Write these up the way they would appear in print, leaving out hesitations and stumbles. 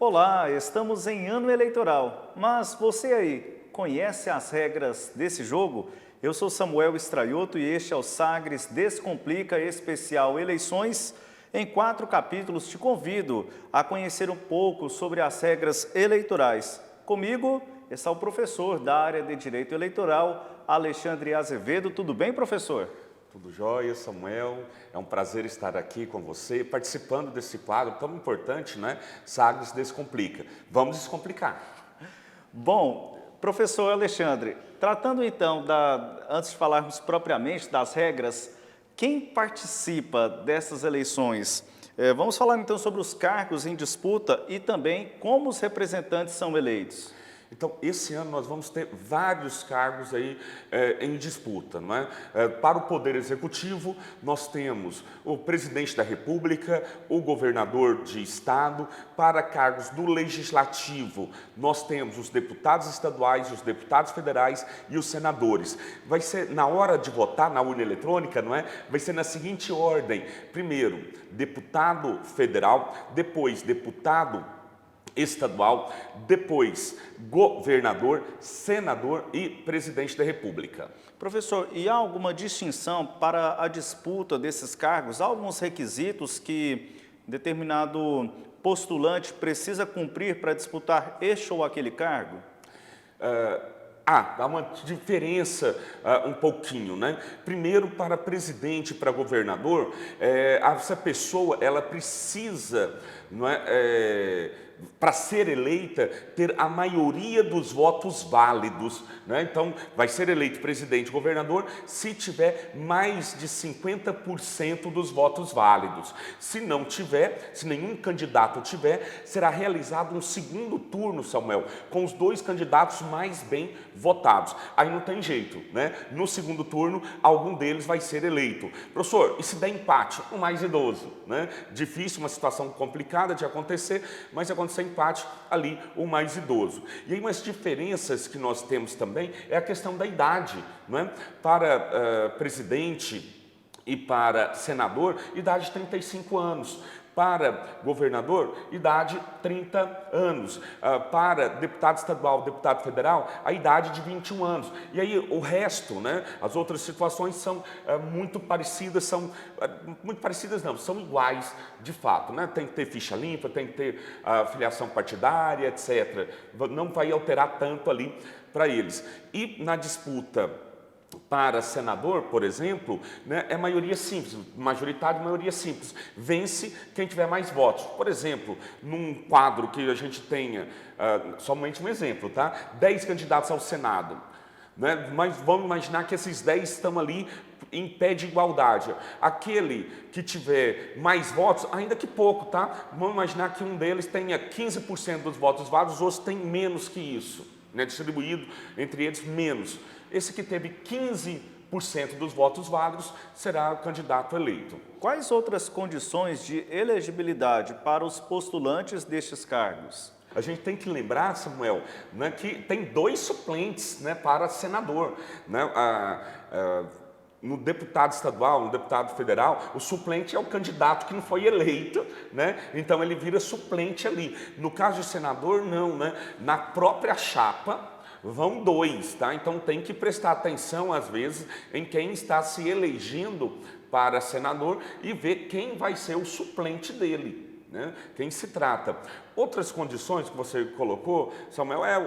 Olá, estamos em ano eleitoral, mas você aí conhece as regras desse jogo? Eu sou Samuel Estraioto e este é o Sagres Descomplica Especial Eleições. Em 4 capítulos te convido a conhecer um pouco sobre as regras eleitorais. Comigo está o professor da área de Direito Eleitoral, Alexandre Azevedo. Tudo bem, professor? Tudo jóia, Samuel. É um prazer estar aqui com você, participando desse quadro tão importante, né? Sagres Descomplica. Vamos descomplicar. Bom, professor Alexandre, tratando então antes de falarmos propriamente das regras, quem participa dessas eleições? Vamos falar então sobre os cargos em disputa e também como os representantes são eleitos. Então, esse ano nós vamos ter vários cargos aí em disputa, não é? Para o Poder Executivo, nós temos o Presidente da República, o Governador de Estado. Para cargos do Legislativo, nós temos os deputados estaduais, os deputados federais e os senadores. Vai ser, na hora de votar na urna eletrônica, não é? Vai ser na seguinte ordem: primeiro, deputado federal, depois deputado estadual, depois governador, senador e presidente da República. Professor, e há alguma distinção para a disputa desses cargos? Há alguns requisitos que determinado postulante precisa cumprir para disputar este ou aquele cargo? Há uma diferença um pouquinho, né? Primeiro, para presidente, para governador, essa pessoa ela precisa, não é, para ser eleita, ter a maioria dos votos válidos, né? Então, vai ser eleito presidente e governador se tiver mais de 50% dos votos válidos. Se não tiver, se nenhum candidato tiver, será realizado um segundo turno, Samuel, com os 2 candidatos mais bem votados. Aí não tem jeito, né? No segundo turno, algum deles vai ser eleito. Professor, e se der empate? O mais idoso, né? Difícil, uma situação complicada de acontecer, mas se acontecer empate, ali o mais idoso. E aí umas diferenças que nós temos também é a questão da idade, não é? Para presidente e para senador, idade de 35 anos. Para governador, idade 30 anos. Para deputado estadual, deputado federal, a idade de 21 anos. E aí o resto, né, as outras situações são muito parecidas, são iguais de fato, né? Tem que ter ficha limpa, tem que ter filiação partidária, etc. Não vai alterar tanto ali para eles. E na disputa para senador, por exemplo, né, é maioria simples, majoritário, maioria simples. Vence quem tiver mais votos. Por exemplo, num quadro que a gente tenha, somente um exemplo, tá? 10 candidatos ao Senado, né? Mas vamos imaginar que esses 10 estão ali em pé de igualdade. Aquele que tiver mais votos, ainda que pouco, tá? Vamos imaginar que um deles tenha 15% dos votos válidos, os outros têm menos que isso, né? Distribuído entre eles menos. Esse que teve 15% dos votos válidos será o candidato eleito. Quais outras condições de elegibilidade para os postulantes destes cargos? A gente tem que lembrar, Samuel, né, que tem 2 suplentes, né, para senador, né? No deputado estadual, no deputado federal, o suplente é o candidato que não foi eleito, né? Então ele vira suplente ali. No caso de senador, não, né? Na própria chapa vão 2, tá? Então tem que prestar atenção, às vezes, em quem está se elegendo para senador e ver quem vai ser o suplente dele, né? Quem se trata. Outras condições que você colocou, Samuel, é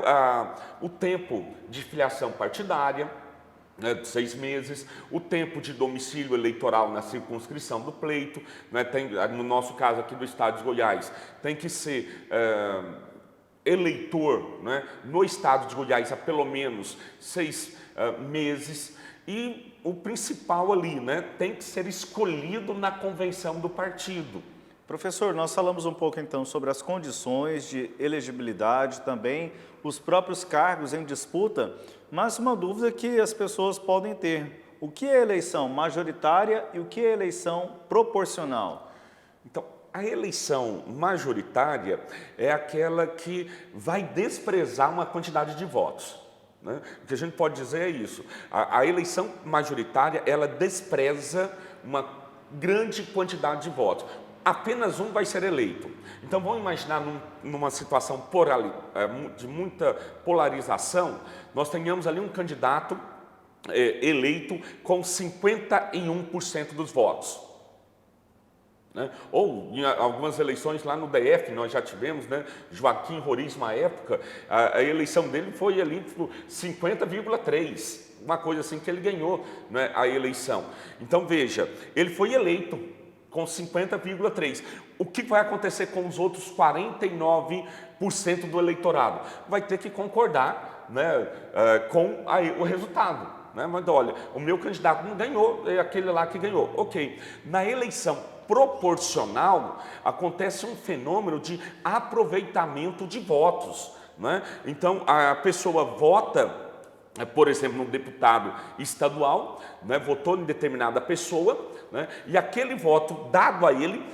o tempo de filiação partidária, né, de 6 meses, o tempo de domicílio eleitoral na circunscrição do pleito, né? Tem, no nosso caso aqui do estado de Goiás, tem que ser eleitor, né, no estado de Goiás há pelo menos 6 meses, e o principal ali, né, tem que ser escolhido na convenção do partido. Professor, nós falamos um pouco então sobre as condições de elegibilidade, também os próprios cargos em disputa, mas uma dúvida que as pessoas podem ter: o que é eleição majoritária e o que é eleição proporcional? Então, a eleição majoritária é aquela que vai desprezar uma quantidade de votos, né? O que a gente pode dizer é isso: a eleição majoritária, ela despreza uma grande quantidade de votos. apenas um vai ser eleito. Então vamos imaginar numa situação de muita polarização, nós tenhamos ali um candidato eleito com 51% dos votos. Né? Ou em algumas eleições lá no DF, nós já tivemos, né, Joaquim Roriz, na época, a eleição dele foi ali por 50,3%, uma coisa assim que ele ganhou, né, a eleição. Então veja, ele foi eleito com 50,3%. O que vai acontecer com os outros 49% do eleitorado? Vai ter que concordar, né, com o resultado. Né? Mas olha, o meu candidato não ganhou, é aquele lá que ganhou. Ok, na eleição proporcional acontece um fenômeno de aproveitamento de votos. Né? Então a pessoa vota, por exemplo, um deputado estadual, né, votou em determinada pessoa, né, e aquele voto dado a ele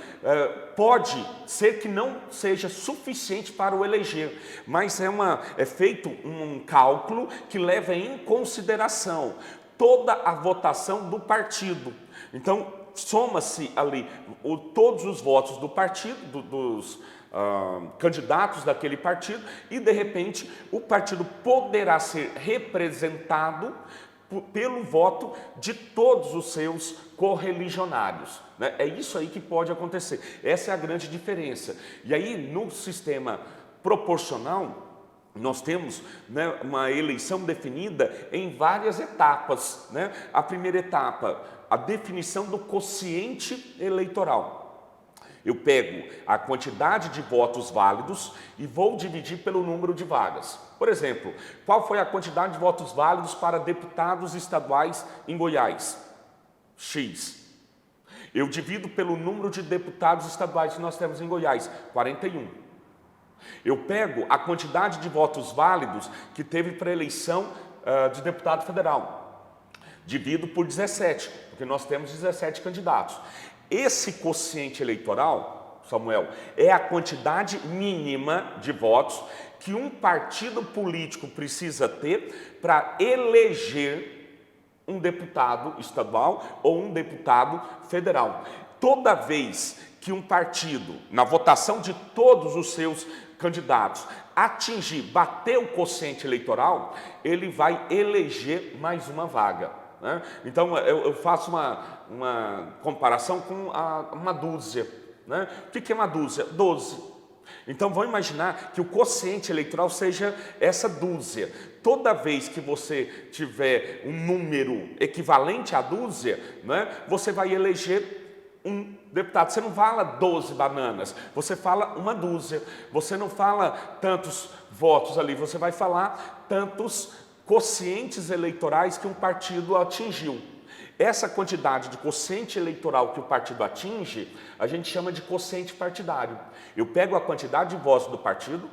pode ser que não seja suficiente para o eleger, mas é feito um cálculo que leva em consideração toda a votação do partido. Então, soma-se ali todos os votos do partido, dos candidatos daquele partido, e de repente o partido poderá ser representado pelo voto de todos os seus correligionários. Né? É isso aí que pode acontecer. Essa é a grande diferença. E aí, no sistema proporcional, nós temos, né, uma eleição definida em várias etapas. Né? A primeira etapa, a definição do quociente eleitoral. Eu pego a quantidade de votos válidos e vou dividir pelo número de vagas. Por exemplo, qual foi a quantidade de votos válidos para deputados estaduais em Goiás? X. Eu divido pelo número de deputados estaduais que nós temos em Goiás, 41. Eu pego a quantidade de votos válidos que teve para a eleição de deputado federal. Divido por 17, porque nós temos 17 candidatos. Esse quociente eleitoral, Samuel, é a quantidade mínima de votos que um partido político precisa ter para eleger um deputado estadual ou um deputado federal. Toda vez que um partido, na votação de todos os seus candidatos, bater o quociente eleitoral, ele vai eleger mais uma vaga. Né? Então, eu faço uma comparação com uma dúzia. Né? O que é uma dúzia? 12. Então, vamos imaginar que o quociente eleitoral seja essa dúzia. Toda vez que você tiver um número equivalente à dúzia, né, você vai eleger um deputado. Você não fala 12 bananas, você fala uma dúzia. Você não fala tantos votos ali, você vai falar tantos quocientes eleitorais que um partido atingiu. Essa quantidade de quociente eleitoral que o partido atinge, a gente chama de quociente partidário. Eu pego a quantidade de votos do partido,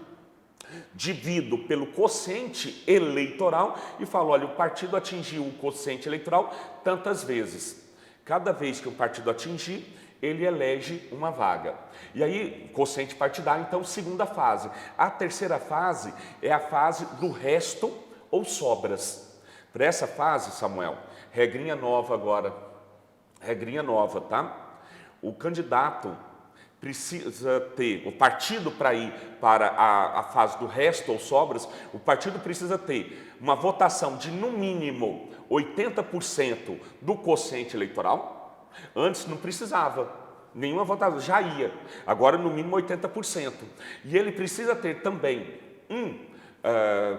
divido pelo quociente eleitoral e falo, olha, o partido atingiu o quociente eleitoral tantas vezes. Cada vez que o partido atingir, ele elege uma vaga. E aí, quociente partidário, então, segunda fase. A terceira fase é a fase do resto ou sobras. Para essa fase, Samuel, regrinha nova agora, regrinha nova, tá? O candidato precisa ter, o partido para ir para a fase do resto ou sobras, o partido precisa ter uma votação de no mínimo 80% do quociente eleitoral. Antes não precisava, nenhuma votação, já ia. Agora no mínimo 80%. E ele precisa ter também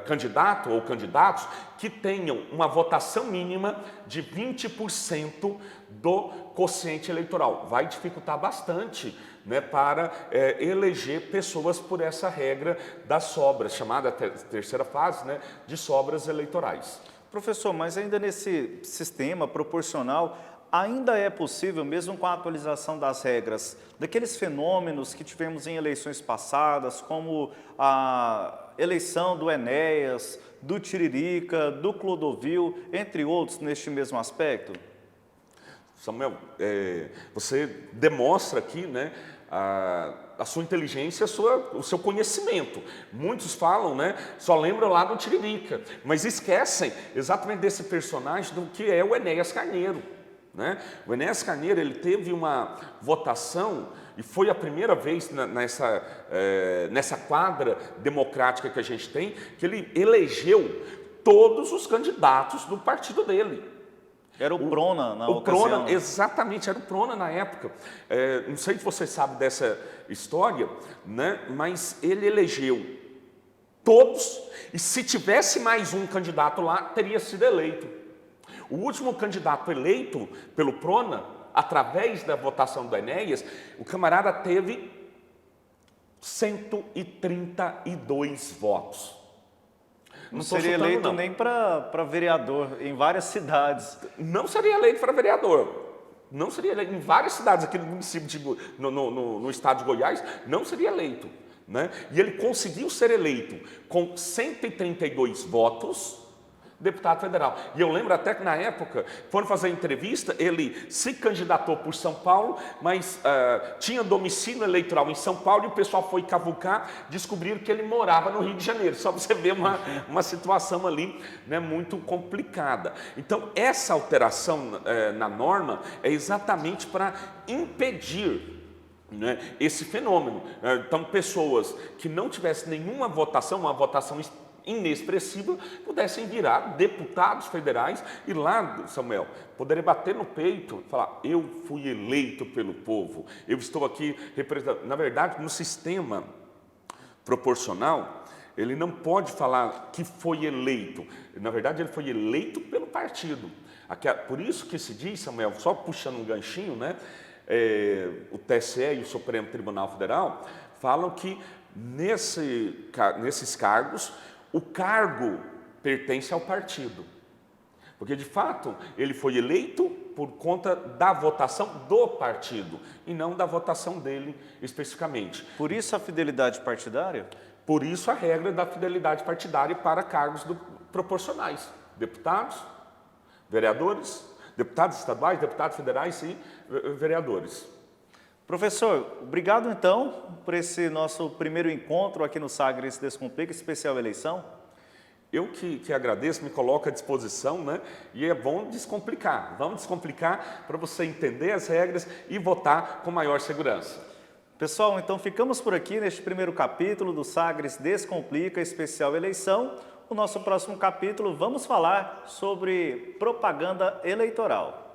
candidato ou candidatos que tenham uma votação mínima de 20% do quociente eleitoral. Vai dificultar bastante, né, para eleger pessoas por essa regra das sobras, chamada terceira fase, né, de sobras eleitorais. Professor, mas ainda nesse sistema proporcional, ainda é possível, mesmo com a atualização das regras, daqueles fenômenos que tivemos em eleições passadas, como a eleição do Enéas, do Tiririca, do Clodovil, entre outros, neste mesmo aspecto? Samuel, você demonstra aqui, né, a sua inteligência, o seu conhecimento. Muitos falam, né, só lembram lá do Tiririca, mas esquecem exatamente desse personagem do que é o Enéas Carneiro. né? O Enéas Carneiro, ele teve uma votação, e foi a primeira vez nessa quadra democrática que a gente tem, que ele elegeu todos os candidatos do partido dele. Era o Prona na O ocasião. Prona, exatamente, era o Prona na época. Não sei se você sabe dessa história, né? Mas ele elegeu todos, e se tivesse mais um candidato lá, teria sido eleito. O último candidato eleito pelo Prona, através da votação do Enéas, o camarada teve 132 votos. Não seria eleito não. nem para vereador em várias cidades. Não seria eleito para vereador. Não seria eleito. Em várias cidades aqui no município, no estado de Goiás, não seria eleito, né? E ele conseguiu ser eleito com 132 votos, deputado federal. E eu lembro até que na época, foram fazer entrevista, ele se candidatou por São Paulo, mas tinha domicílio eleitoral em São Paulo, e o pessoal foi cavucar, descobriram que ele morava no Rio de Janeiro. Só para você ver uma situação ali, né, muito complicada. Então, essa alteração na norma é exatamente para impedir, né, esse fenômeno. Então, pessoas que não tivessem nenhuma votação, uma votação inexpressiva, pudessem virar deputados federais e lá, Samuel, poderia bater no peito e falar: eu fui eleito pelo povo, eu estou aqui representando. Na verdade, no sistema proporcional, ele não pode falar que foi eleito. Na verdade, ele foi eleito pelo partido. Por isso que se diz, Samuel, só puxando um ganchinho, né? O TSE e o Supremo Tribunal Federal falam que nesses cargos, o cargo pertence ao partido. Porque, de fato, ele foi eleito por conta da votação do partido e não da votação dele especificamente. Por isso a fidelidade partidária? Por isso a regra da fidelidade partidária para cargos proporcionais. Deputados, vereadores, deputados estaduais, deputados federais e vereadores. Professor, obrigado então por esse nosso primeiro encontro aqui no Sagres Descomplica, especial eleição. Eu que agradeço, me coloco à disposição, né? E é bom descomplicar. Vamos descomplicar para você entender as regras e votar com maior segurança. Pessoal, então ficamos por aqui neste primeiro capítulo do Sagres Descomplica, especial eleição. O nosso próximo capítulo vamos falar sobre propaganda eleitoral.